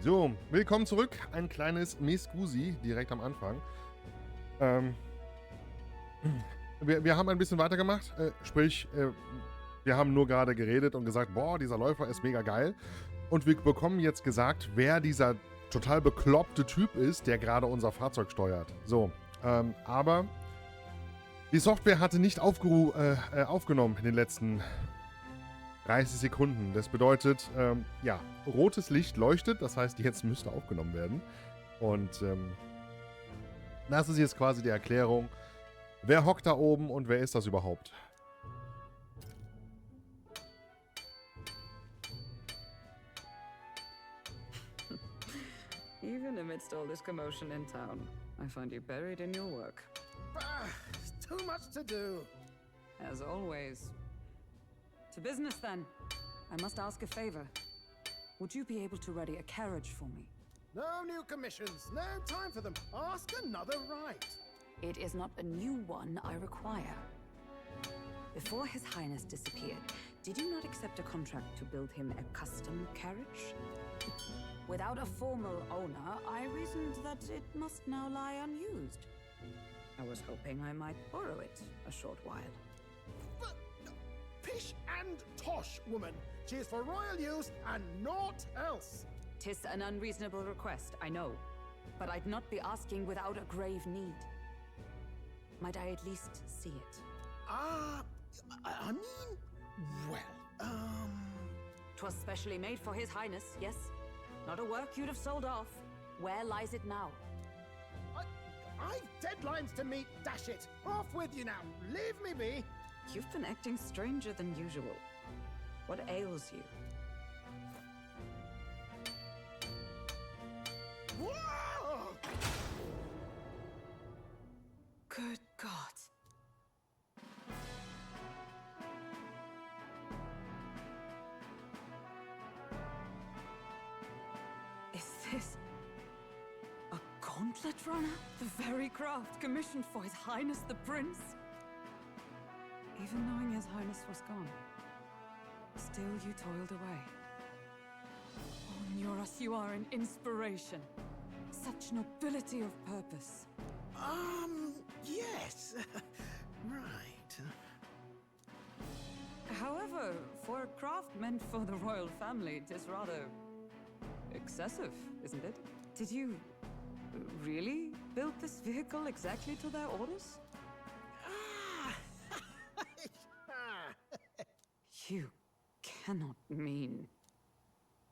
So, willkommen zurück. Ein kleines Mescusi direkt am Anfang. Wir haben ein bisschen weitergemacht. Sprich, wir haben nur gerade geredet und gesagt, boah, dieser Läufer ist mega geil. Und wir bekommen jetzt gesagt, wer dieser total bekloppte Typ ist, der gerade unser Fahrzeug steuert. So, aber die Software hatte nicht aufgenommen in den letzten 30 Sekunden. Das bedeutet, ja, rotes Licht leuchtet, das heißt, jetzt müsste aufgenommen werden. Und das ist jetzt quasi die Erklärung. Wer hockt da oben und wer ist das überhaupt? Even amidst all this commotion in town, I find you buried in your work. Too much to do. As always. To business, then. I must ask a favor. Would you be able to ready a carriage for me? No new commissions, no time for them. Ask another right. It is not a new one I require. Before His Highness disappeared, did you not accept a contract to build him a custom carriage? Without a formal owner, I reasoned that it must now lie unused. I was hoping I might borrow it a short while. But, pish and tosh, woman. She is for royal use and naught else. 'Tis an unreasonable request, I know. But I'd not be asking without a grave need. Might I at least see it? I mean, well, 'Twas specially made for His Highness, yes? Not a work you'd have sold off. Where lies it now? I've deadlines to meet, dash it. Off with you now. Leave me be. You've been acting stranger than usual. What ails you? Whoa! Good God. Is this a gauntlet runner? The very craft commissioned for His Highness the Prince? Even knowing His Highness was gone, still you toiled away. Oh, Nuras, you are an inspiration. Such nobility of purpose. Yes. Right. However, for a craft meant for the royal family, it is rather excessive, isn't it? Did you really build this vehicle exactly to their orders? You cannot mean...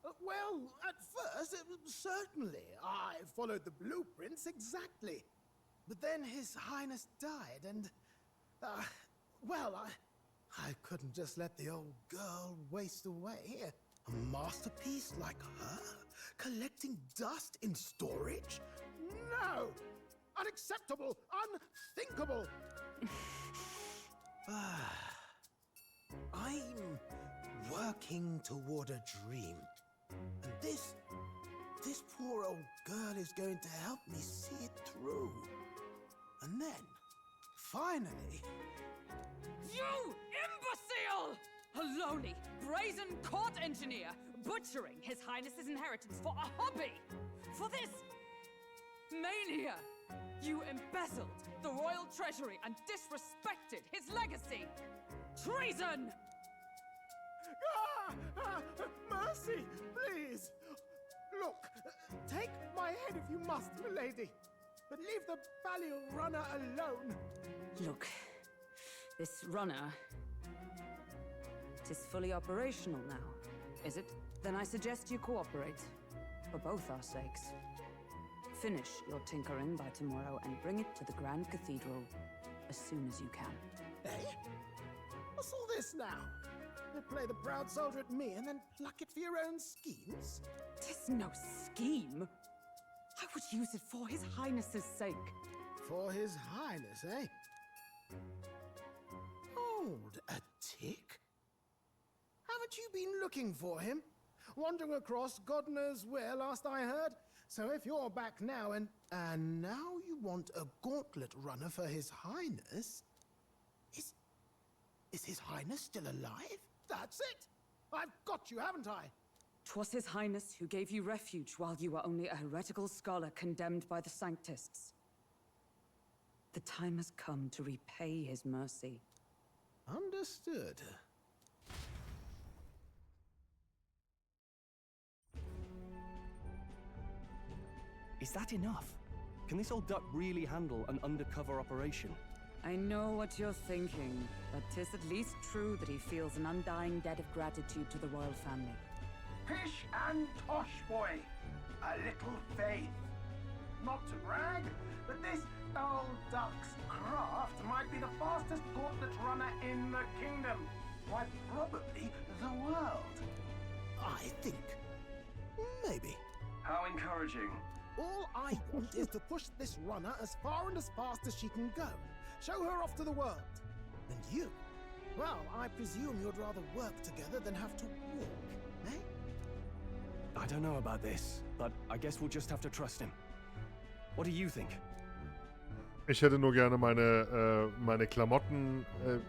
Well, at first, certainly. I followed the blueprints exactly. But then His Highness died, and... well, I couldn't just let the old girl waste away. A masterpiece like her? Collecting dust in storage? No! Unacceptable! Unthinkable! I'm working toward a dream. And this poor old girl is going to help me see it through. And then, finally... You imbecile! A lowly, brazen court engineer butchering His Highness's inheritance for a hobby! For this mania! You embezzled the royal treasury and disrespected his legacy! Treason! Mercy, please! Look, take my head if you must, milady. But leave the value runner alone. Look, this runner... Tis fully operational now, is it? Then I suggest you cooperate, for both our sakes. Finish your tinkering by tomorrow and bring it to the Grand Cathedral as soon as you can. Eh? What's all this now? You play the proud soldier at me and then pluck it for your own schemes? 'Tis no scheme. I would use it for His Highness's sake. For His Highness, eh? Hold a tick. Haven't you been looking for him? Wandering across God knows where last I heard? So if you're back now and now you want a gauntlet runner for His Highness? Is His Highness still alive? That's it! I've got you, haven't I? 'Twas his highness who gave you refuge while you were only a heretical scholar condemned by the Sanctists. The time has come to repay his mercy. Understood. Is that enough? Can this old duck really handle an undercover operation? I know what you're thinking, but 'tis at least true that he feels an undying debt of gratitude to the royal family. Pish and tosh, boy. A little faith. Not to brag, but this old duck's craft might be the fastest gauntlet runner in the kingdom. Why, probably the world. I think. Maybe. How encouraging. All I want is to push this runner as far and as fast as she can go. Show her off to the world. And you? Well, I presume you'd rather work together than have to walk, eh? I don't know about this, but I guess we'll just have to trust him. What do you think? Ich hätte nur gerne meine Klamotten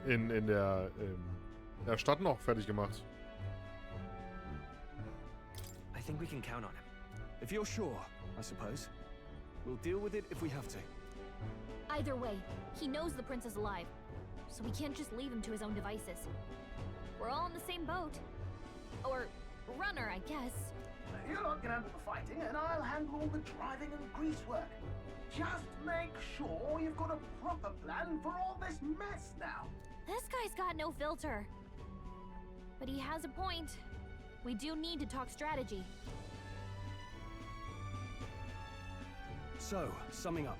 in der Stadt noch fertig gemacht. I think we can count on him. If you're sure, I suppose. We'll deal with it if we have to. Either way, he knows the prince is alive, so we can't just leave him to his own devices. We're all in the same boat. Or runner, I guess. You lot can handle the fighting, and I'll handle all the driving and greasework. Just make sure you've got a proper plan for all this mess now. This guy's got no filter. But he has a point. We do need to talk strategy. So, summing up.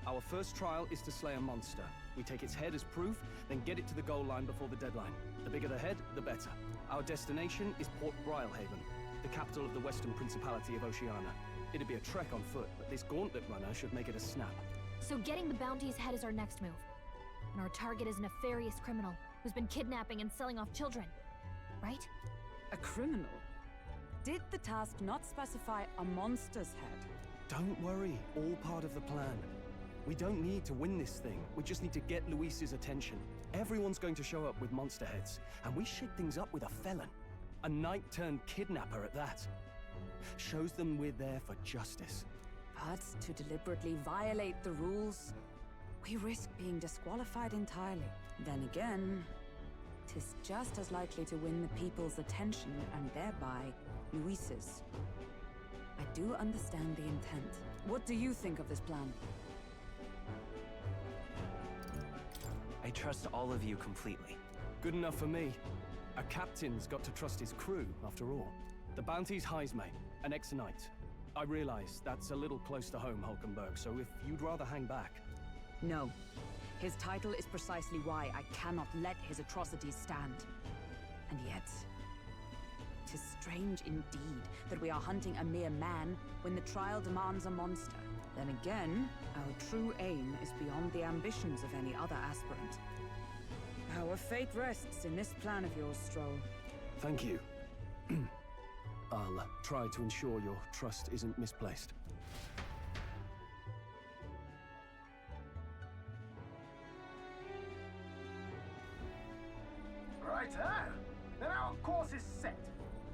Our first trial is to slay a monster. We take its head as proof, then get it to the goal line before the deadline. The bigger the head, the better. Our destination is Port Brilehaven, the capital of the Western Principality of Oceania. It'd be a trek on foot, but this gauntlet runner should make it a snap. So getting the bounty's head is our next move. And our target is a nefarious criminal who's been kidnapping and selling off children. Right? A criminal? Did the task not specify a monster's head? Don't worry, all part of the plan. We don't need to win this thing. We just need to get Luis's attention. Everyone's going to show up with monster heads, and we shake things up with a felon. A knight-turned-kidnapper at that. Shows them we're there for justice. But to deliberately violate the rules, we risk being disqualified entirely. Then again, 'tis just as likely to win the people's attention and thereby Luis's. I do understand the intent. What do you think of this plan? I trust all of you completely. Good enough for me. A captain's got to trust his crew, after all. The bounty's Heismay, an ex-knight. I realize that's a little close to home, Hulkenberg, so if you'd rather hang back... No. His title is precisely why I cannot let his atrocities stand. And yet, 'tis strange indeed that we are hunting a mere man when the trial demands a monster. Then again, our true aim is beyond the ambitions of any other aspirant. Our fate rests in this plan of yours, Stroll. Thank you. I'll try to ensure your trust isn't misplaced. Righto. Then our course is set.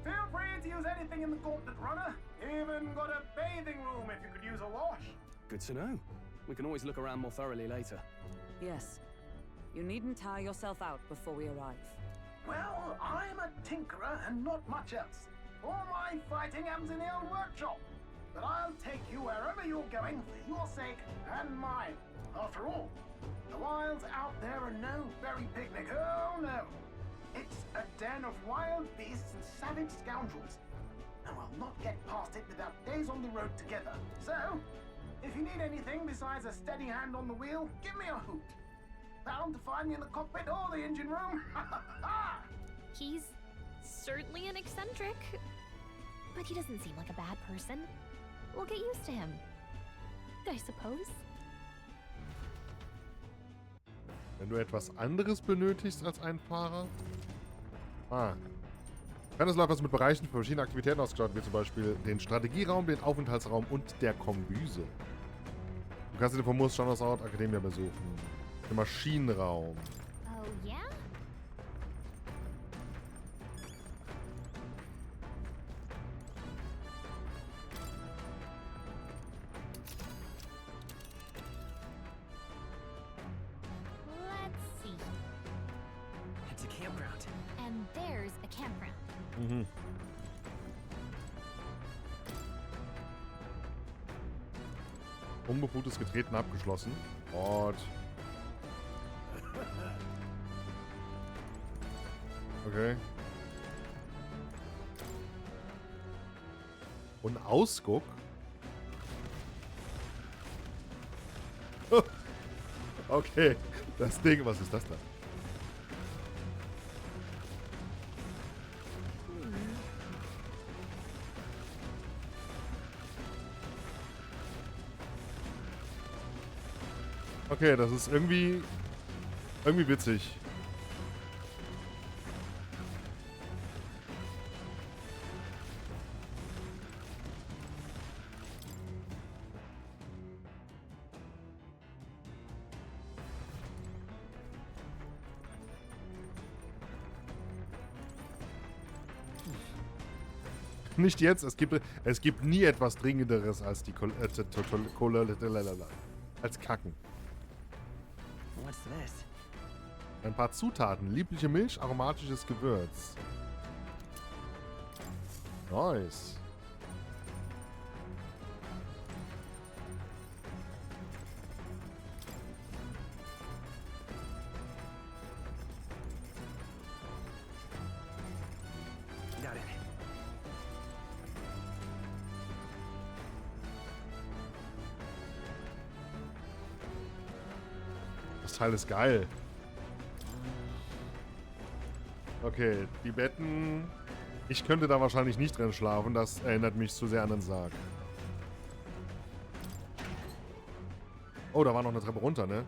Feel free to use anything in the gauntlet runner. Even got a bathing room if you could use a wash. Good to know. We can always look around more thoroughly later. Yes. You needn't tire yourself out before we arrive. Well, I'm a tinkerer and not much else. All my fighting happens in the old workshop. But I'll take you wherever you're going for your sake and mine. After all, the wilds out there are no berry picnic. Oh no. It's a den of wild beasts and savage scoundrels. And we'll not get past it without days on the road together. So, if you need anything besides a steady hand on the wheel, give me a hoot. Bound to find me in the cockpit or the engine room. He's certainly an eccentric, but he doesn't seem like a bad person. We'll get used to him, I suppose. Wenn du etwas anderes benötigst als ein Fahrer? Kann des Läufers mit Bereichen für verschiedene Aktivitäten ausgestattet, wie zum Beispiel den Strategieraum, den Aufenthaltsraum und der Kombüse. Du kannst den vom Standort Akademie besuchen. Den Maschinenraum. Oh, yeah? campground. Mhm. Unbefugtes Getreten abgeschlossen. Gott. Okay. Und Ausguck? Okay. Das Ding, was ist das da? Okay, das ist irgendwie witzig. Nicht jetzt, es gibt nie etwas Dringenderes als die als Kacken. What's this? Ein paar Zutaten. Liebliche Milch, aromatisches Gewürz. Nice. Got it. Das Teil ist geil. Okay, die Betten. Ich könnte da wahrscheinlich nicht drin schlafen. Das erinnert mich zu sehr an den Sarg. Oh, da war noch eine Treppe runter, ne?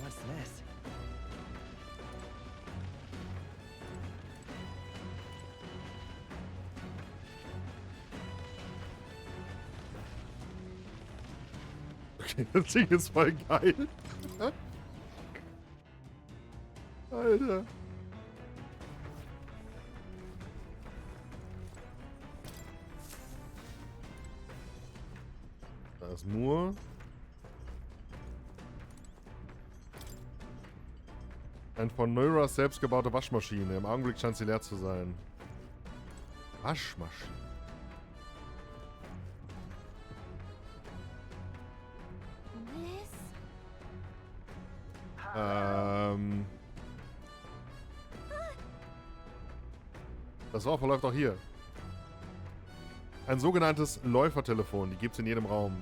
What's this? Okay, das Ding ist voll geil. Alter. Da ist nur ein von Neuras selbst gebaute Waschmaschine. Im Augenblick scheint sie leer zu sein. Waschmaschine. This? Das Wort verläuft auch hier. Ein sogenanntes Läufertelefon. Die gibt es in jedem Raum.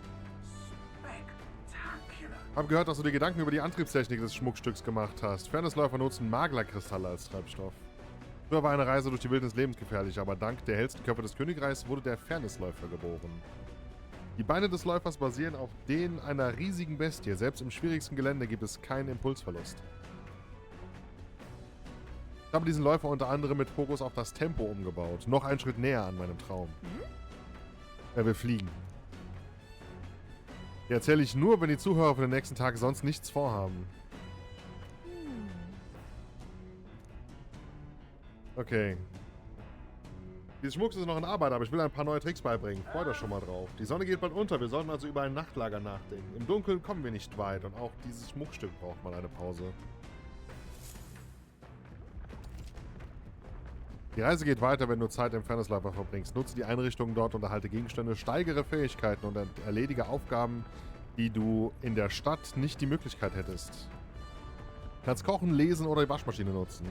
Spectacular. Hab gehört, dass du dir Gedanken über die Antriebstechnik des Schmuckstücks gemacht hast. Fairnessläufer nutzen Maglerkristalle als Treibstoff. Früher war eine Reise durch die Wildnis lebensgefährlich, aber dank der hellsten Köpfe des Königreichs wurde der Fairnessläufer geboren. Die Beine des Läufers basieren auf denen einer riesigen Bestie. Selbst im schwierigsten Gelände gibt es keinen Impulsverlust. Ich habe diesen Läufer unter anderem mit Fokus auf das Tempo umgebaut. Noch einen Schritt näher an meinem Traum. Er will fliegen. Die erzähle ich nur, wenn die Zuhörer für den nächsten Tag sonst nichts vorhaben. Okay. Dieses Schmucks ist noch in Arbeit, aber ich will ein paar neue Tricks beibringen. Freut euch schon mal drauf. Die Sonne geht bald unter, wir sollten also über ein Nachtlager nachdenken. Im Dunkeln kommen wir nicht weit und auch dieses Schmuckstück braucht mal eine Pause. Die Reise geht weiter, wenn du Zeit im Fairnessläufer verbringst. Nutze die Einrichtungen dort und erhalte Gegenstände, steigere Fähigkeiten und erledige Aufgaben, die du in der Stadt nicht die Möglichkeit hättest. Du kannst kochen, lesen oder die Waschmaschine nutzen.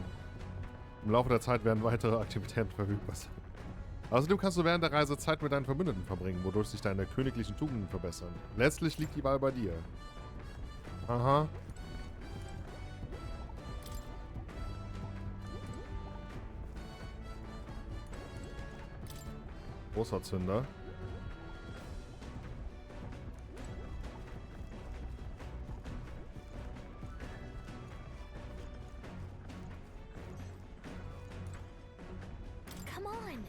Im Laufe der Zeit werden weitere Aktivitäten verfügbar sein. Außerdem kannst du während der Reise Zeit mit deinen Verbündeten verbringen, wodurch sich deine königlichen Tugenden verbessern. Letztlich liegt die Wahl bei dir. Aha. Großer Zünder. Come on.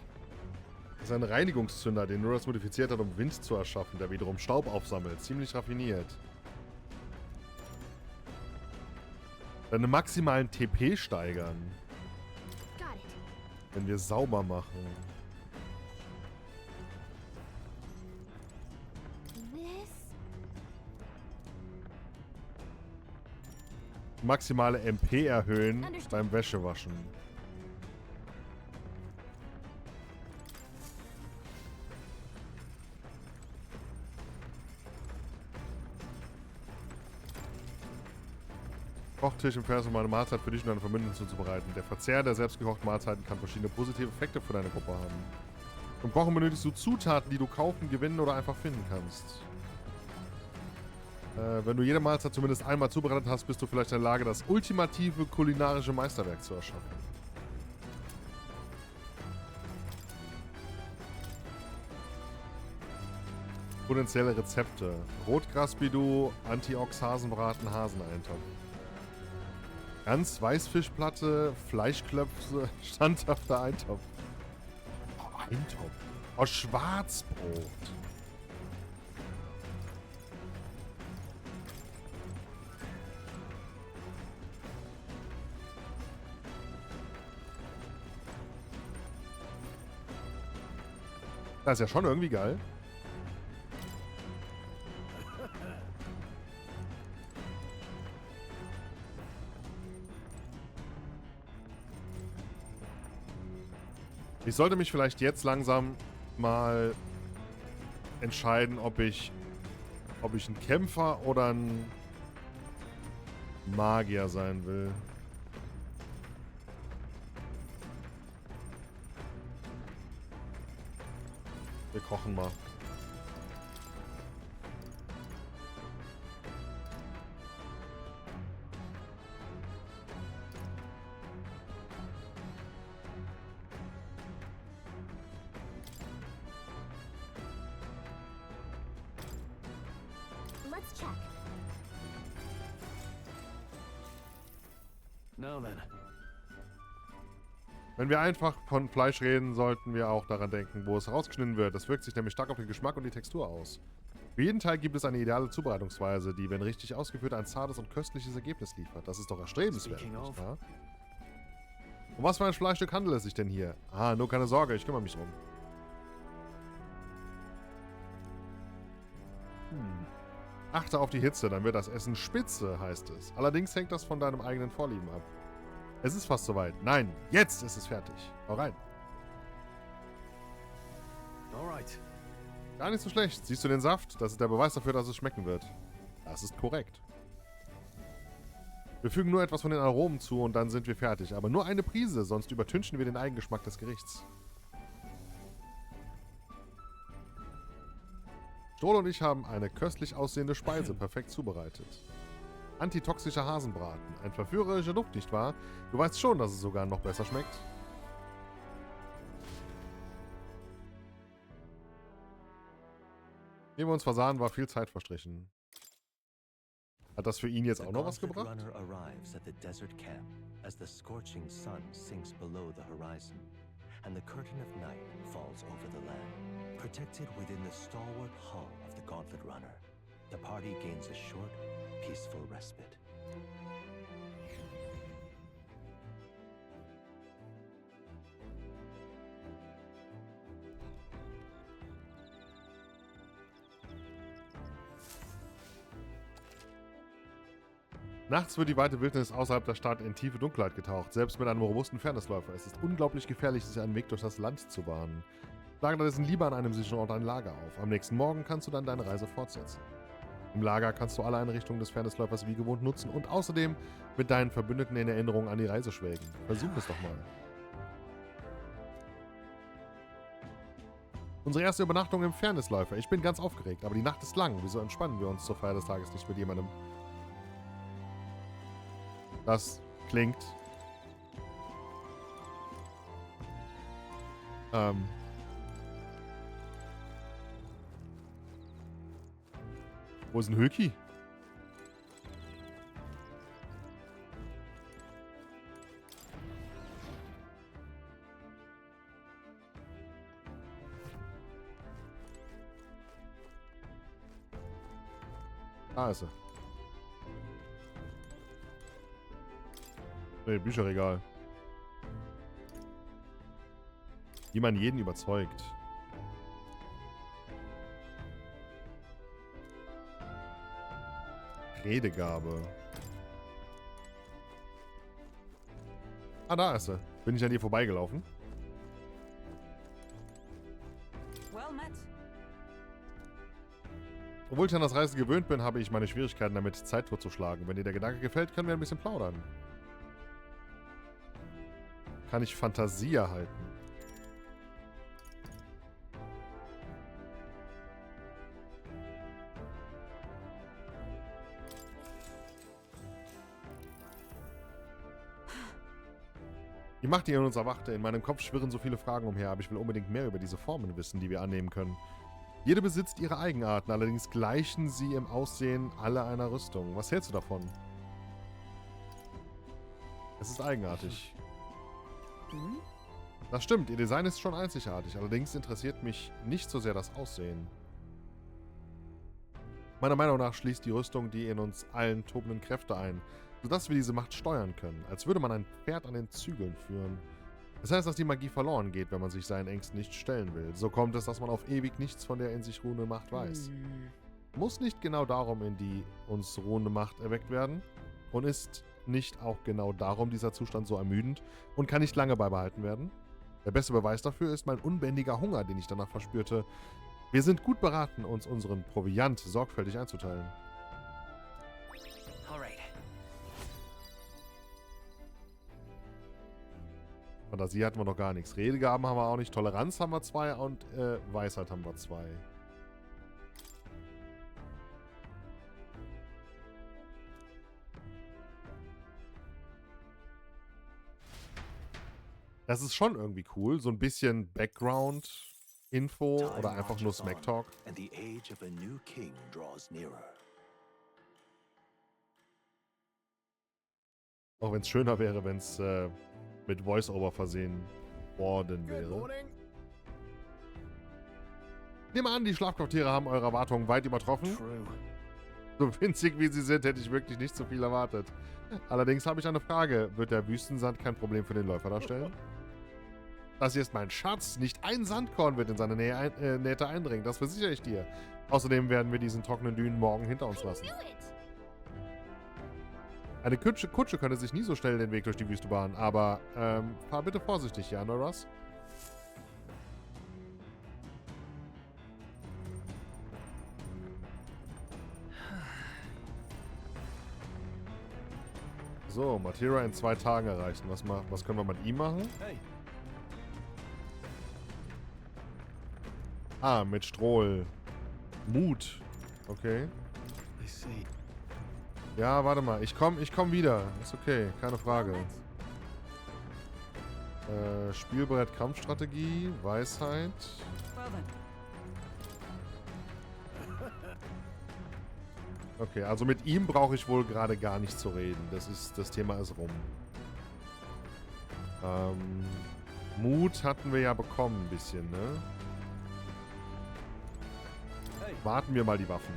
Das ist ein Reinigungszünder, den Nuras modifiziert hat, um Wind zu erschaffen, der wiederum Staub aufsammelt. Ziemlich raffiniert. Deine maximalen TP steigern. Got it. Wenn wir sauber machen. This? maximale MP erhöhen beim Wäschewaschen. Kochtisch im Vers, um eine Mahlzeit für dich und deine Verbündeten zuzubereiten. Der Verzehr der selbstgekochten Mahlzeiten kann verschiedene positive Effekte für deine Gruppe haben. Zum Kochen benötigst du Zutaten, die du kaufen, gewinnen oder einfach finden kannst. Wenn du jede Mahlzeit zumindest einmal zubereitet hast, bist du vielleicht in der Lage, das ultimative kulinarische Meisterwerk zu erschaffen. Potenzielle Rezepte. Rotgrasbidou, Antiox-Hasenbraten, Haseneintopf. Ganz Weißfischplatte, Fleischklöpfe, standhafter Eintopf. Oh, Eintopf. Oh, Schwarzbrot. Das ist ja schon irgendwie geil. Ich sollte mich vielleicht jetzt langsam mal entscheiden, ob ich ein Kämpfer oder ein Magier sein will. Wir kochen mal. Let's check. Now then. Wenn wir einfach von Fleisch reden, sollten wir auch daran denken, wo es rausgeschnitten wird. Das wirkt sich nämlich stark auf den Geschmack und die Textur aus. Für jeden Teil gibt es eine ideale Zubereitungsweise, die, wenn richtig ausgeführt, ein zartes und köstliches Ergebnis liefert. Das ist doch erstrebenswert, nicht wahr? Um was für ein Fleischstück handelt es sich denn hier? Ah, nur keine Sorge, ich kümmere mich drum. Achte auf die Hitze, dann wird das Essen spitze, heißt es. Allerdings hängt das von deinem eigenen Vorlieben ab. Es ist fast soweit. Nein, jetzt ist es fertig. Hau rein. Alright. Gar nicht so schlecht. Siehst du den Saft? Das ist der Beweis dafür, dass es schmecken wird. Das ist korrekt. Wir fügen nur etwas von den Aromen zu und dann sind wir fertig. Aber nur eine Prise, sonst übertünchen wir den Eigengeschmack des Gerichts. Strohl und ich haben eine köstlich aussehende Speise perfekt zubereitet. Antitoxischer Hasenbraten. Ein verführerischer Duft, nicht wahr? Du weißt schon, dass es sogar noch besser schmeckt. Ehe wir uns versahen, war viel Zeit verstrichen. Hat das für ihn jetzt auch noch was gebracht? Runner arrives at the desert camp as the scorching sun sinks below the horizon and the curtain of night falls over the land. Protected within the stalwart hull of the Gauntlet Runner, the party gains a short, peaceful respite. Nachts wird die weite Wildnis außerhalb der Stadt in tiefe Dunkelheit getaucht, selbst mit einem robusten Fairnessläufer. Es ist unglaublich gefährlich, sich einen Weg durch das Land zu bahnen. Schlage stattdessen lieber an einem sicheren Ort ein Lager auf. Am nächsten Morgen kannst du dann deine Reise fortsetzen. Im Lager kannst du alle Einrichtungen des Fairnessläufers wie gewohnt nutzen und außerdem mit deinen Verbündeten in Erinnerung an die Reise schwelgen. Versuch es doch mal. Unsere erste Übernachtung im Fairnessläufer. Ich bin ganz aufgeregt, aber die Nacht ist lang. Wieso entspannen wir uns zur Feier des Tages nicht mit jemandem? Das klingt wo ist ein Höki? Da ist er. Nee, Bücherregal. Wie man jeden überzeugt. Redegabe. Ah, da ist sie. Bin ich an ihr vorbeigelaufen? Well met. Obwohl ich an das Reisen gewöhnt bin, habe ich meine Schwierigkeiten damit, Zeit totzuschlagen. Wenn dir der Gedanke gefällt, können wir ein bisschen plaudern. Kann ich Fantasie erhalten? Die Macht, die in uns erwachte. In meinem Kopf schwirren so viele Fragen umher, aber ich will unbedingt mehr über diese Formen wissen, die wir annehmen können. Jede besitzt ihre Eigenarten, allerdings gleichen sie im Aussehen alle einer Rüstung. Was hältst du davon? Es ist eigenartig. Das stimmt, ihr Design ist schon einzigartig, allerdings interessiert mich nicht so sehr das Aussehen. Meiner Meinung nach schließt die Rüstung die in uns allen tobenden Kräfte ein, sodass wir diese Macht steuern können, als würde man ein Pferd an den Zügeln führen. Das heißt, dass die Magie verloren geht, wenn man sich seinen Ängsten nicht stellen will. So kommt es, dass man auf ewig nichts von der in sich ruhenden Macht weiß. Muss nicht genau darum in die uns ruhende Macht erweckt werden? Und ist nicht auch genau darum dieser Zustand so ermüdend und kann nicht lange beibehalten werden? Der beste Beweis dafür ist mein unbändiger Hunger, den ich danach verspürte. Wir sind gut beraten, uns unseren Proviant sorgfältig einzuteilen. Fantasie hatten wir noch gar nichts. Redegaben haben wir auch nicht. Toleranz haben wir 2 und Weisheit haben wir 2. Das ist schon irgendwie cool. So ein bisschen Background-Info oder einfach nur Smack-Talk. Auch wenn es schöner wäre, wenn es mit Voice-Over versehen worden wäre. Ich nehme an, die Schlafquartiere haben eure Erwartungen weit übertroffen. So winzig wie sie sind, hätte ich wirklich nicht so viel erwartet. Allerdings habe ich eine Frage. Wird der Wüstensand kein Problem für den Läufer darstellen? Das hier ist mein Schatz. Nicht ein Sandkorn wird in seine Nähte eindringen. Das versichere ich dir. Außerdem werden wir diesen trockenen Dünen morgen hinter uns lassen. Eine Kutsche könnte sich nie so schnell den Weg durch die Wüste bahnen, aber fahr bitte vorsichtig, ja, Noras? So, Matera in 2 Tagen erreichen. Was können wir mit ihm machen? Ah, mit Strohl. Mut. Okay. Ja, warte mal. Ich komm wieder. Ist okay. Keine Frage. Spielbrett, Kampfstrategie, Weisheit. Okay, also mit ihm brauche ich wohl gerade gar nicht zu reden. Das Thema ist rum. Mut hatten wir ja bekommen ein bisschen, ne? Warten wir mal die Waffen.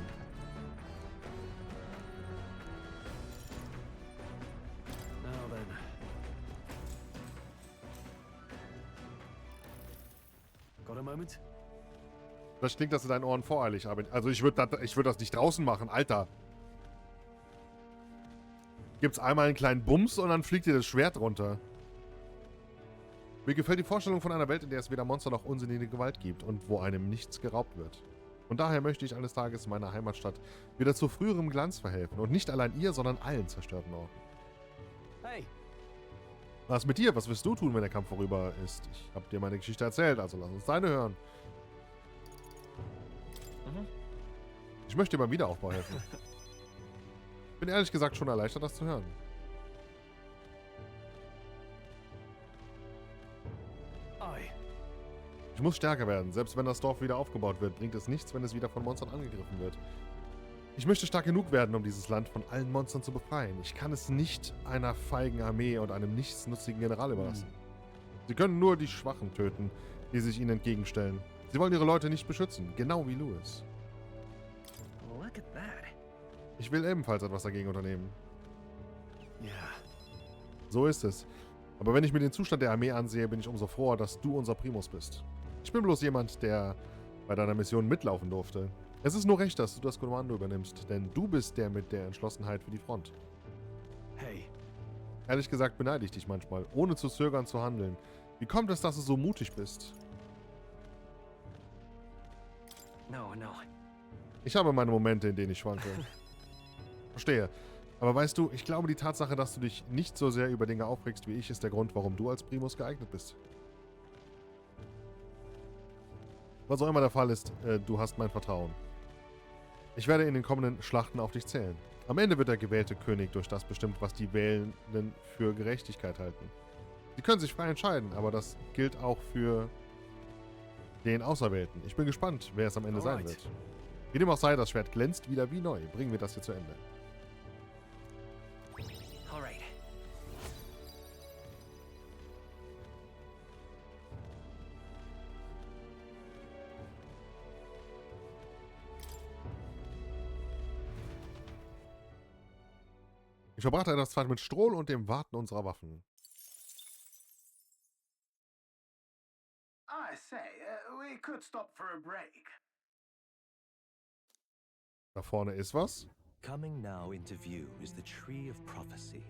Das klingt das in deinen Ohren voreilig, aber also ich würd das nicht draußen machen, Alter. Gibt's einmal einen kleinen Bums und dann fliegt dir das Schwert runter. Mir gefällt die Vorstellung von einer Welt, in der es weder Monster noch unsinnige Gewalt gibt und wo einem nichts geraubt wird. Und daher möchte ich eines Tages meiner Heimatstadt wieder zu früherem Glanz verhelfen und nicht allein ihr, sondern allen zerstörten Orten. Hey. Was mit dir? Was wirst du tun, wenn der Kampf vorüber ist? Ich habe dir meine Geschichte erzählt, also lass uns deine hören. Ich möchte dir beim Wiederaufbau helfen. Bin ehrlich gesagt schon erleichtert, das zu hören. Ich muss stärker werden. Selbst wenn das Dorf wieder aufgebaut wird, bringt es nichts, wenn es wieder von Monstern angegriffen wird. Ich möchte stark genug werden, um dieses Land von allen Monstern zu befreien. Ich kann es nicht einer feigen Armee und einem nichtsnutzigen General überlassen. Sie können nur die Schwachen töten, die sich ihnen entgegenstellen. Sie wollen ihre Leute nicht beschützen, genau wie Louis. Ich will ebenfalls etwas dagegen unternehmen. So ist es. Aber wenn ich mir den Zustand der Armee ansehe, bin ich umso froher, dass du unser Primus bist. Ich bin bloß jemand, der bei deiner Mission mitlaufen durfte. Es ist nur recht, dass du das Kommando übernimmst, denn du bist der mit der Entschlossenheit für die Front. Hey. Ehrlich gesagt beneide ich dich manchmal, ohne zu zögern zu handeln. Wie kommt es, dass du so mutig bist? No, no. Ich habe meine Momente, in denen ich schwanke. Verstehe. Aber weißt du, ich glaube, die Tatsache, dass du dich nicht so sehr über Dinge aufregst wie ich, ist der Grund, warum du als Primus geeignet bist. Was auch immer der Fall ist, du hast mein Vertrauen. Ich werde in den kommenden Schlachten auf dich zählen. Am Ende wird der gewählte König durch das bestimmt, was die Wählenden für Gerechtigkeit halten. Sie können sich frei entscheiden, aber das gilt auch für den Auserwählten. Ich bin gespannt, wer es am Ende sein wird. Wie dem auch sei, das Schwert glänzt wieder wie neu. Bringen wir das hier zu Ende. Alright. Ich verbrachte etwas Zeit mit Strohl und dem Warten unserer Waffen. I say, we could stop for a break. Da vorne ist was. Coming now into view is the Tree of Prophecy,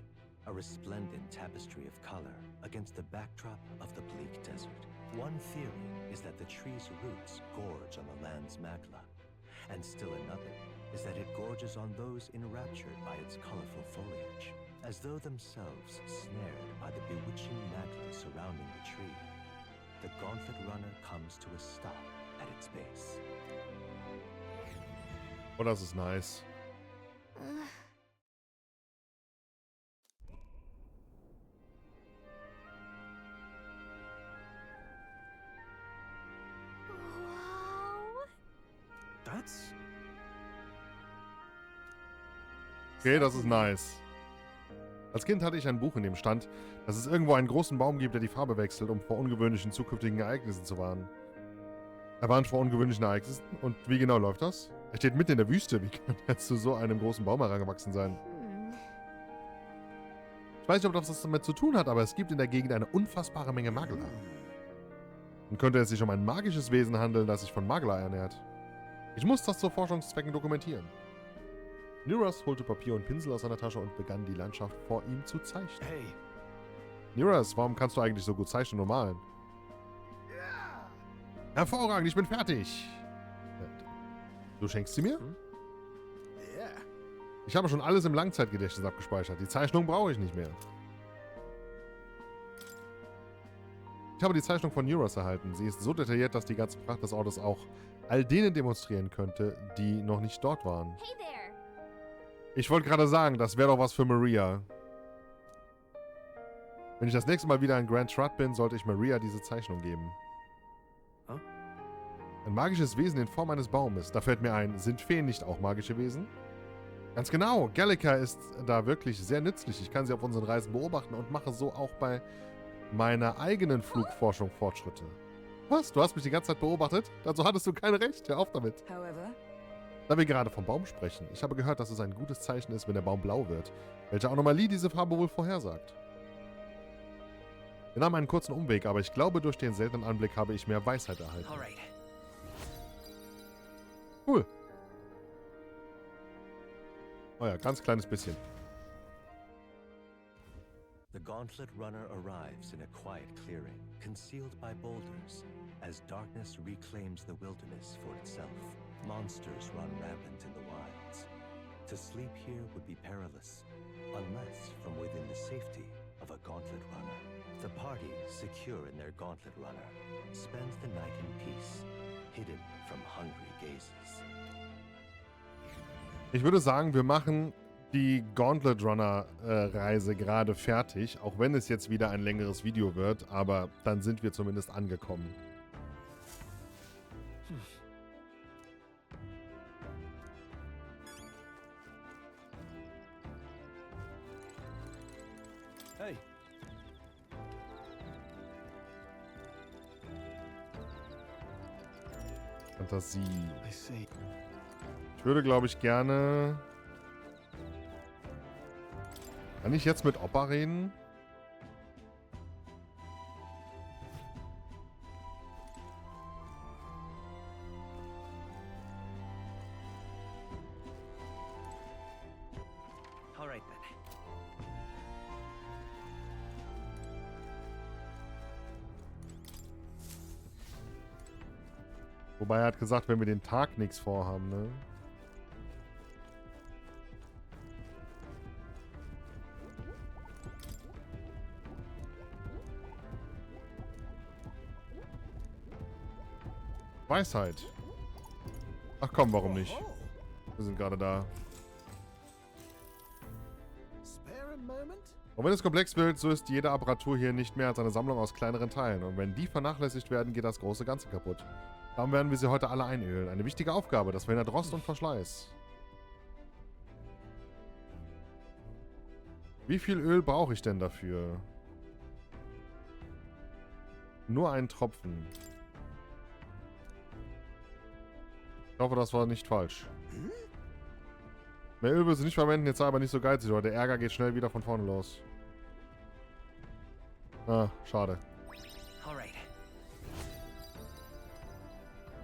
a resplendent tapestry of color against the backdrop of the bleak desert. One theory is that the tree's roots gorge on the land's magla, and still another is that it gorges on those enraptured by its colorful foliage, as though themselves snared by the bewitching magla surrounding the tree. The gauntlet runner comes to a stop at its base. Oh, das ist nice. Wow. That's... Okay, das ist nice. Als Kind hatte ich ein Buch, in dem stand, dass es irgendwo einen großen Baum gibt, der die Farbe wechselt, um vor ungewöhnlichen zukünftigen Ereignissen zu warnen. Er warnt vor ungewöhnlichen Ereignissen? Und wie genau läuft das? Er steht mitten in der Wüste. Wie kann er zu so einem großen Baum herangewachsen sein? Ich weiß nicht, ob das was damit zu tun hat, aber es gibt in der Gegend eine unfassbare Menge Magler. Und könnte es sich um ein magisches Wesen handeln, das sich von Magler ernährt? Ich muss das zu Forschungszwecken dokumentieren. Niras holte Papier und Pinsel aus seiner Tasche und begann die Landschaft vor ihm zu zeichnen. Hey, Niras, warum kannst du eigentlich so gut zeichnen und malen? Hervorragend, ich bin fertig. Du schenkst sie mir? Yeah. Ich habe schon alles im Langzeitgedächtnis abgespeichert. Die Zeichnung brauche ich nicht mehr. Ich habe die Zeichnung von Niras erhalten. Sie ist so detailliert, dass die ganze Pracht des Ortes auch all denen demonstrieren könnte, die noch nicht dort waren. Hey there. Ich wollte gerade sagen, das wäre doch was für Maria. Wenn ich das nächste Mal wieder in Grand Trud bin, sollte ich Maria diese Zeichnung geben. Huh? Ein magisches Wesen in Form eines Baumes. Da fällt mir ein, sind Feen nicht auch magische Wesen? Ganz genau, Gallica ist da wirklich sehr nützlich. Ich kann sie auf unseren Reisen beobachten und mache so auch bei meiner eigenen Flugforschung Fortschritte. Was? Du hast mich die ganze Zeit beobachtet? Dazu hattest du kein Recht. Hör auf damit. However, Da wir gerade vom Baum sprechen, ich habe gehört, dass es ein gutes Zeichen ist, wenn der Baum blau wird. Welche Anomalie diese Farbe wohl vorhersagt? Wir nahmen einen kurzen Umweg, aber ich glaube, durch den seltenen Anblick habe ich mehr Weisheit erhalten. Alright. Cool. Oh ja, ganz kleines bisschen. The Gauntlet Runner arrives in a quiet clearing, concealed by boulders, as darkness reclaims the wilderness for itself. Monsters run rampant in the wilds. To sleep here would be perilous, unless from within the safety of a Gauntlet Runner. The party, secure in their Gauntlet Runner, spends the night in peace, hidden from hungry gazes. Ich würde sagen, wir machen die Gauntlet Runner Reise gerade fertig, auch wenn es jetzt wieder ein längeres Video wird, aber dann sind wir zumindest angekommen. hey. Fantasie. I see. Ich würde, glaube ich, gerne... Kann ich jetzt mit Opa reden? Alright then. Wobei er hat gesagt, wenn wir den Tag nichts vorhaben, ne? Weisheit. Ach komm, warum nicht? Wir sind gerade da. Spare a moment? Und wenn es komplex wird, so ist jede Apparatur hier nicht mehr als eine Sammlung aus kleineren Teilen. Und wenn die vernachlässigt werden, geht das große Ganze kaputt. Darum werden wir sie heute alle einölen. Eine wichtige Aufgabe, das verhindert Rost und Verschleiß. Wie viel Öl brauche ich denn dafür? Nur einen Tropfen. Ich hoffe, das war nicht falsch. Mehr Öl will sie nicht verwenden, jetzt sei aber nicht so geizig, oder der Ärger geht schnell wieder von vorne los. Ah, schade. Alright.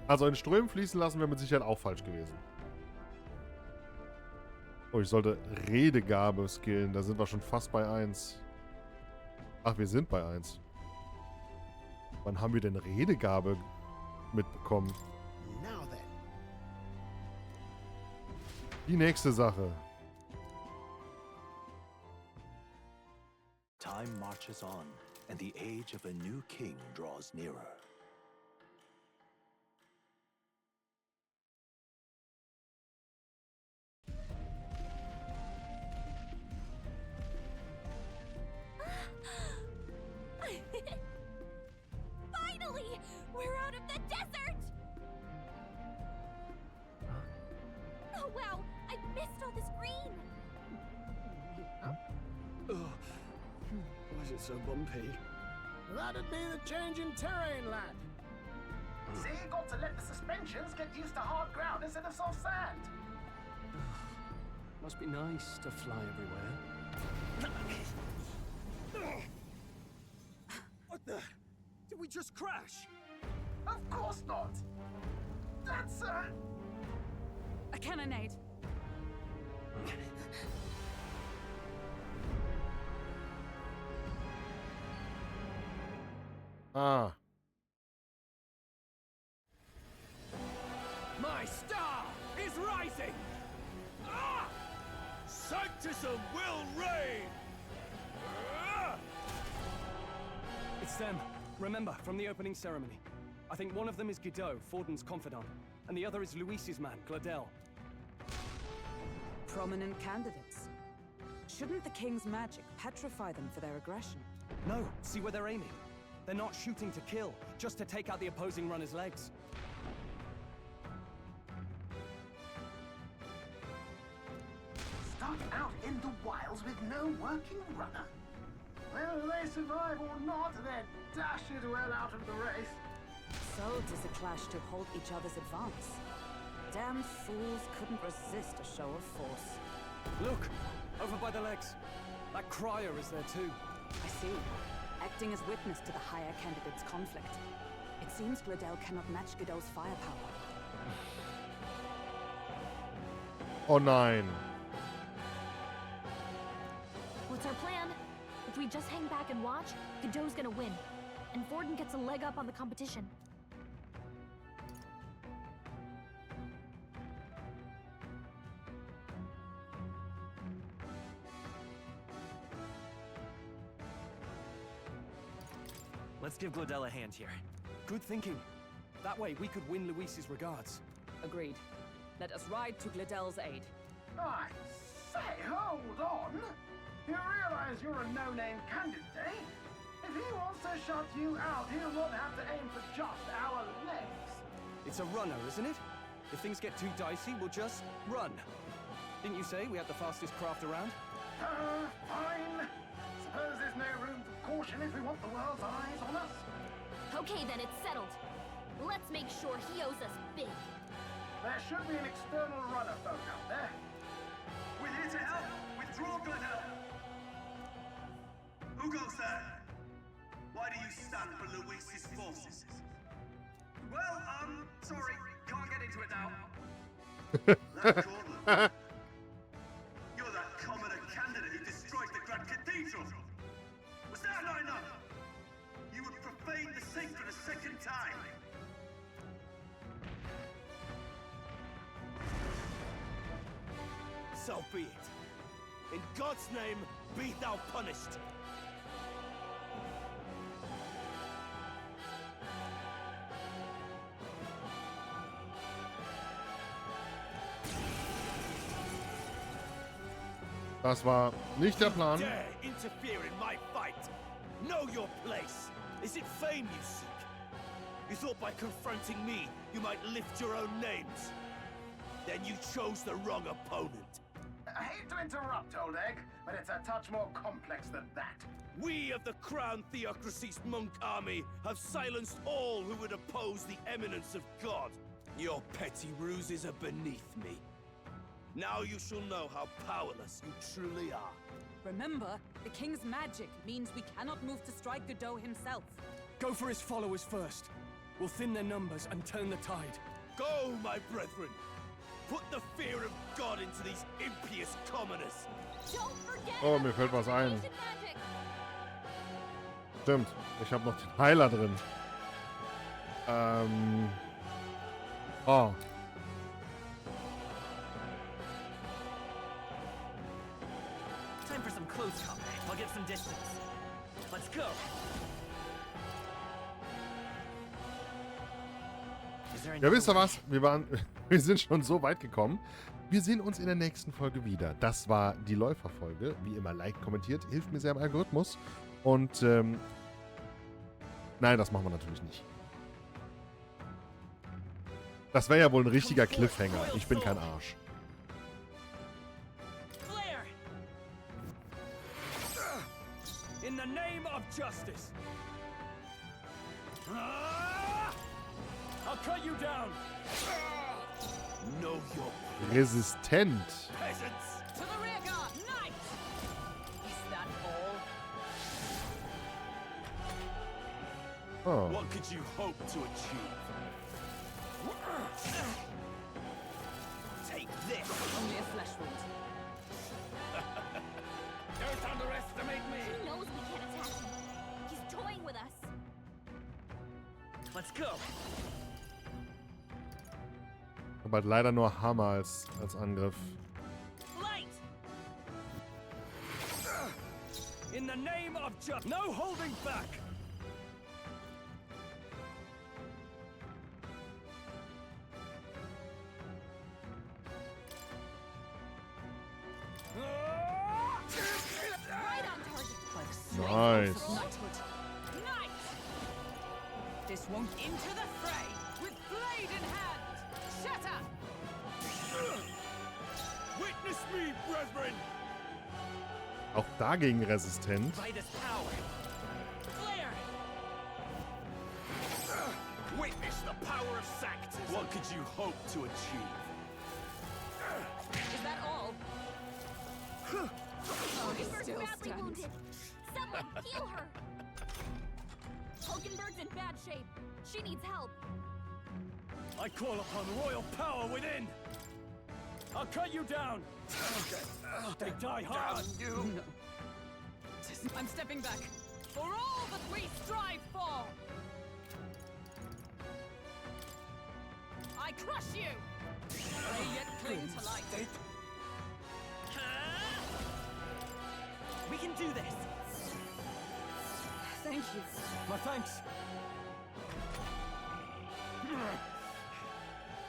Also in Strömen fließen lassen wäre mit Sicherheit auch falsch gewesen. Oh, ich sollte Redegabe skillen, da sind wir schon fast bei 1. Ach, wir sind bei 1. Wann haben wir denn Redegabe mitbekommen? Now then. Die nächste Sache. Time marches on, and the age of a new king draws nearer. Finally! We're out of the desert! Oh wow! I missed all this green! Why is it so bumpy? That'd be the change in terrain, lad. See, you got to let the suspensions get used to hard ground instead of soft sand. Must be nice to fly everywhere. What the? Did we just crash? Of course not. That's A cannonade. Ah. My star is rising! Ah! Sanctism will reign! Ah! It's them. Remember, from the opening ceremony. I think one of them is Guido, Forden's confidant, and the other is Luis's man, Gladel. Prominent candidates. Shouldn't the king's magic petrify them for their aggression? No, see where they're aiming. They're not shooting to kill, just to take out the opposing runner's legs. start out in the wilds with no working runner. Whether they survive or not, they're dashed well out of the race. So does the clash to halt each other's advance. Damn fools couldn't resist a show of force. Look! Over by the legs. That crier is there too. I see. Acting as witness to the higher candidate's conflict. It seems Gladel cannot match Godot's firepower. Oh nein. What's our plan? If we just hang back and watch, Godot's gonna win. And Forden gets a leg up on the competition. Let's give Gladel a hand here. Good thinking. That way we could win Luis's regards. Agreed. Let us ride to Gladel's aid. I say, hold on. You realize you're a no-name candidate, eh? If he wants to shut you out, he'll not have to aim for just our legs. It's a runner, isn't it? If things get too dicey, we'll just run. Didn't you say we had the fastest craft around? Fine. Suppose there's no room for caution if we want the world's eyes on us. Okay, then it's settled. Let's make sure he owes us big. There should be an external runner folk out there. We're here to help. Withdraw, Gladel. Who goes there? Why do you stand for Luis's forces? Well, sorry. Can't get into it now. That Cortland. You're that commoner candidate who destroyed the Grand Cathedral. Was that not enough? You would profane the sacred a second time. So be it. In God's name, be thou punished. Das war nicht der Plan. Dare interfere in my fight. Know your place. Is it fame you seek? You thought by confronting me, you might lift your own names. Then you chose the wrong opponent. I hate to interrupt, old egg, but it's a touch more complex than that. We of the Crown Theocracy's monk army have silenced all who would oppose the eminence of God. Your petty ruses are beneath me. Now you shall know how powerless you truly are. Remember, the king's magic means we cannot move to strike Godot himself. Go for his followers first. We'll thin their numbers and turn the tide. Go, my brethren! Put the fear of God into these impious commoners! Don't forget Oh, mir fällt was ein. magic. Stimmt, ich habe noch den Heiler drin. Oh. Time for some close combat. I'll get some distance. Let's go. Is there Ja, wisst ihr was? Wir sind schon so weit gekommen. Wir sehen uns in der nächsten Folge wieder. Das war die Läufer-Folge. Wie immer, like, kommentiert, hilft mir sehr im Algorithmus. Und, nein, das machen wir natürlich nicht. Das wäre ja wohl ein richtiger Cliffhanger. Ich bin kein Arsch. In the name of justice! I'll cut you down. Know your Resistent. peasants! To the rear guard, knight! Is that all? Oh. What could you hope to achieve? Take this! Only a flesh wound. Don't underestimate me! He knows we can't attack him. He's toying with us. Let's go. Aber halt leider nur Hammer als Angriff. Light! In the name of justice! No holding back! Right on target. Like Nice. of knighthood. Knight! This won't into the fray with blade in hand. Shatter! Witness me, brethren! Auch dagegen resistent. By this power. Flare! Witness the power of Sanctus! What could you hope to achieve? Is that all? Oh, he's Hulkenberg's still badly stands. wounded. Someone heal her. Hulkenberg's in bad shape. She needs help. I call upon royal power within. I'll cut you down. They die hard. No. I'm stepping back. For all that we strive for! I crush you! They yet cling to life. We can do this. Thank you. My thanks.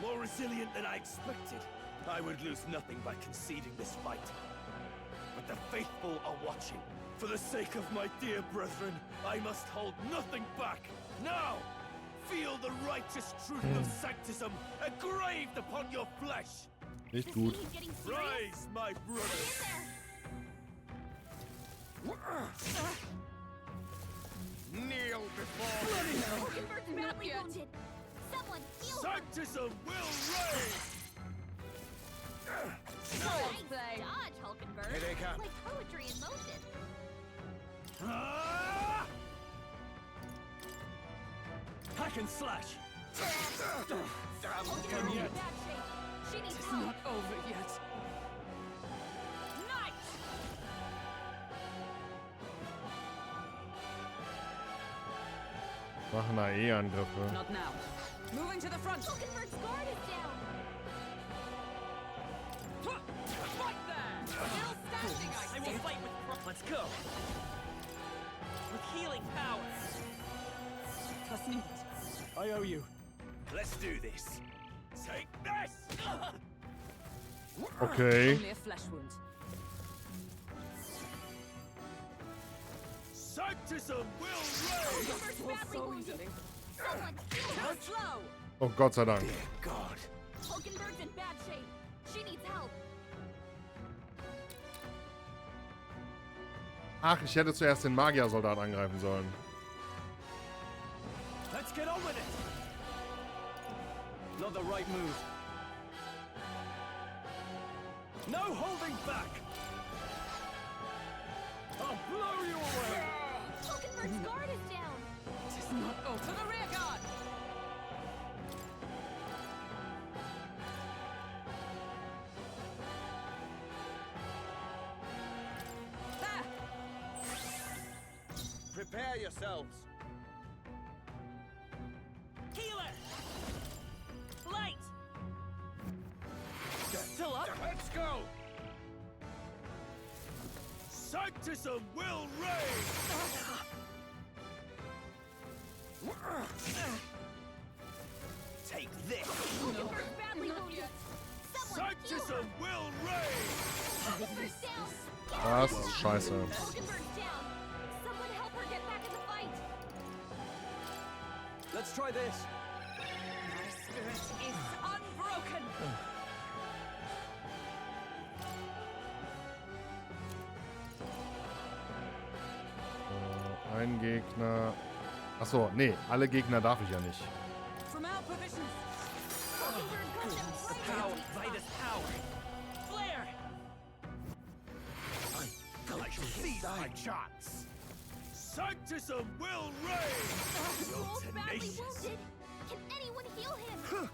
More resilient than I expected. I would lose nothing by conceding this fight. But the faithful are watching. For the sake of my dear brethren, I must hold nothing back. Now, feel the righteous truth of sanctism engraved upon your flesh. Nicht gut. He's getting serious. Rise, my brothers. Kneel before me. Hulkenberg's badly yet. wounded. Someone heal her. Sanctism will reign. Nice dodge, Hulkenberg. Here they come. Like poetry in motion. Ah! Hack and slash. Hulkenberg's in yet. bad shape. She needs It's help. not over yet. Knight! Machen da Angriffe. Not now. Moving to the front. Hulkenberg's guard is down. Fight them! We'll fight with let's go. With healing power. I owe you. Let's do this. Take this! Okay. Only a flesh wound. Sanctism will reign! Badly wounded. Someone heal her. Slow! Oh Gott sei Dank. God. Hulkenberg's in bad shape. She needs help. Ach, ich hätte zuerst den Magiersoldat angreifen sollen. Let's get on with it. Not the right move. No holding back. I'll blow you away. Hulkenberg's guard is down. Tis not over. To the rear guard! There! Prepare yourselves. Healer. Light. Still up? Let's go! Sanctism will reign! Take this! Hulkenberg's badly wounded. Someone heal her. Sanctism will reign! Hulkenberg's down. Das ist scheiße. Hulkenberg's down. Someone help her get back in the fight. Let's try this. My spirit is unbroken! Ein Gegner. Achso, nee, alle Gegner darf ich ja nicht. From our positions! Hulkenberg got them right Power. out. Vitus power. Flare. I shall seize my chance! Sanctism will reign! Wolf's You're badly tenacious! wounded. Can anyone heal him?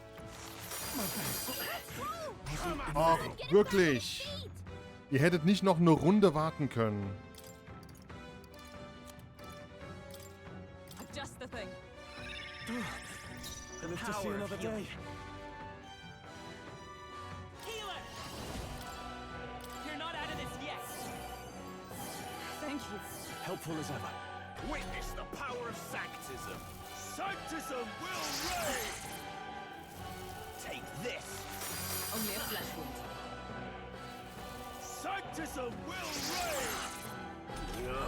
Let's go. Ach, Get him back on his wirklich. feet. Ihr hättet nicht noch eine Runde warten können. Adjust the thing. I live to see Power another healing. day. Healer. You're not out of this yet. Thank you. Helpful as ever. Witness the power of Sanctism! Sanctism will reign! Take this! Only a flesh wound. Sanctism will reign!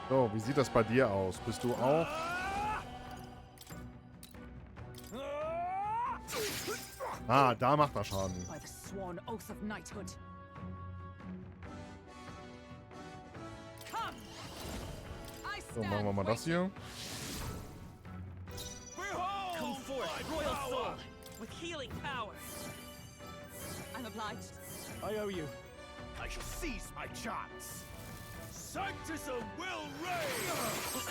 So, wie sieht das bei dir aus? Bist du auch? Ah, da macht er Schaden. By the sworn oath of knighthood. Come! I So, stand machen wir mal das hier. Behold Come forth, my royal soul, power! with healing power. I'm obliged. I owe you. I shall seize my chance! Sanctism will reign!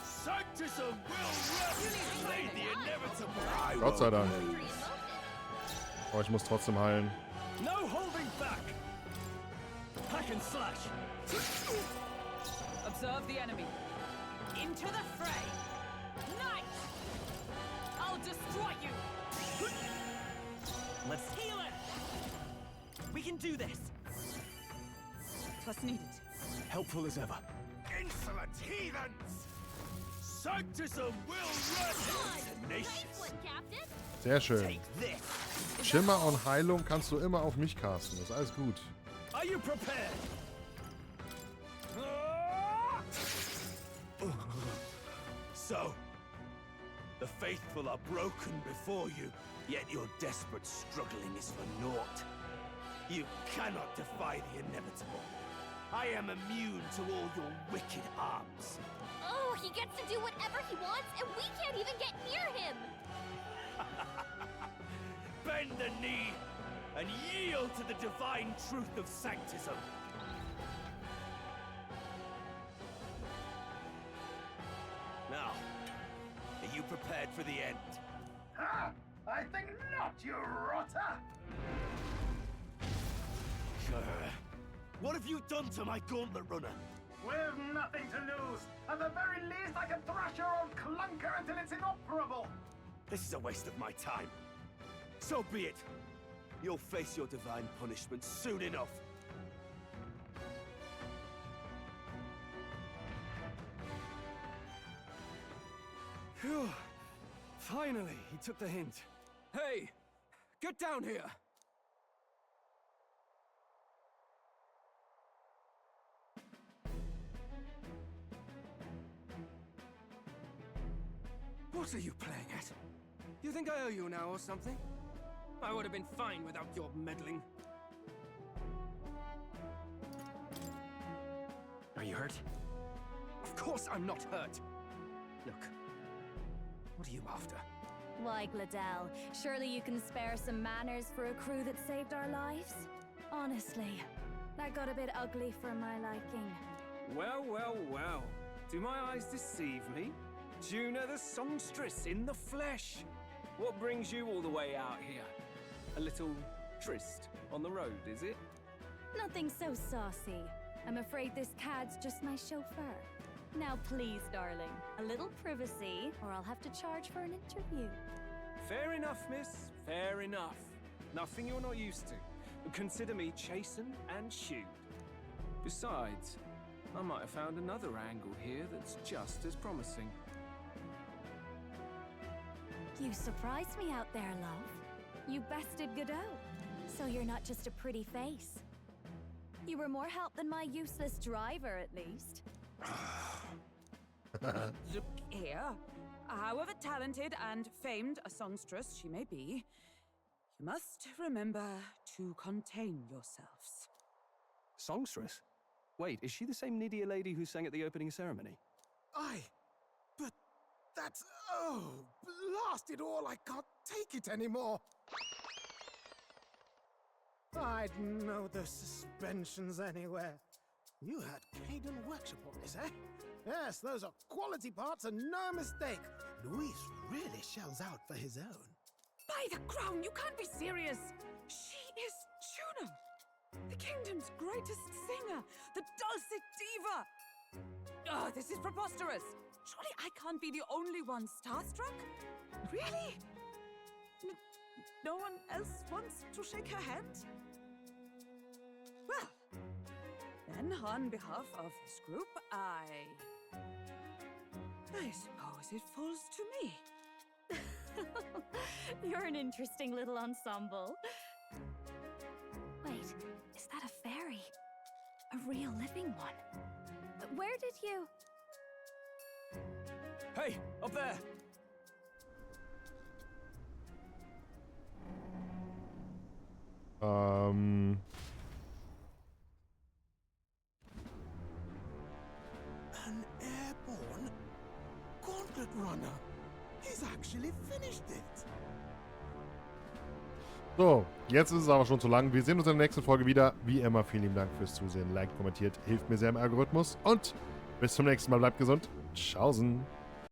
Sanctism will reign! Delay the inevitable! I Gott sei will Dank. Pretty emoted. Oh, ich muss trotzdem heilen. No holding back. Hack and slash. Observe the enemy. Into the fray. Knight! I'll destroy you! Let's heal it. We can do this. Twas needed. Helpful as ever. Insolent heathens! Sanctism will reign! Nice Tenacious! one, Captain. Sehr schön. Take this! Schimmer und Heilung kannst du immer auf mich casten. Ist alles gut. Are you prepared? So, the faithful are broken before you, yet your desperate struggling is for naught. You cannot defy the inevitable. I am immune to all your wicked arms. Oh, he gets to do whatever he wants, and we can't even get near him. Bend the knee and yield to the divine truth of Sanctism. Now, are you prepared for the end? Ha! I think not, you rotter! What have you done to my gauntlet runner? We've nothing to lose. At the very least, I can thrash your old clunker until it's inoperable. This is a waste of my time. So be it. You'll face your divine punishment soon enough. Phew. Finally, he took the hint. Hey, get down here! What are you playing at? You think I owe you now or something? I would have been fine without your meddling. Are you hurt? Of course I'm not hurt. Look, what are you after? Why, Gladell, surely you can spare some manners for a crew that saved our lives? Honestly, that got a bit ugly for my liking. Well, well, well. Do my eyes deceive me? Juna the songstress in the flesh. What brings you all the way out here? A little tryst on the road, is it? Nothing so saucy. I'm afraid this cad's just my chauffeur. Now please, darling, a little privacy, or I'll have to charge for an interview. Fair enough, miss. Fair enough. Nothing you're not used to. Consider me chastened and shooed. Besides, I might have found another angle here that's just as promising. You surprised me out there, love. You bested Godot. So you're not just a pretty face. You were more help than my useless driver, at least. Look here. However talented and famed a songstress she may be, you must remember to contain yourselves. Songstress? Wait, is she the same Nydia lady who sang at the opening ceremony? Aye, but that's... oh, blast it all, I can't take it anymore. I'd know those suspensions anywhere. You had Caden workshop on this, eh? Yes, those are quality parts and no mistake. Luis really shells out for his own. By the crown, you can't be serious! She is Juno! The kingdom's greatest singer! The dulcet diva! Oh, this is preposterous! Surely I can't be the only one starstruck? Really? No one else wants to shake her hand? Well, then on behalf of this group, I suppose it falls to me. You're an interesting little ensemble. Wait, is that a fairy? A real living one? Where did you... Hey, up there! An airborne gauntlet runner. He's actually finished it. So, jetzt ist es aber schon zu lang. Wir sehen uns in der nächsten Folge wieder. Wie immer, vielen lieben Dank fürs Zusehen. Like, kommentiert, hilft mir sehr im Algorithmus. Und bis zum nächsten Mal. Bleibt gesund. Tschaußen.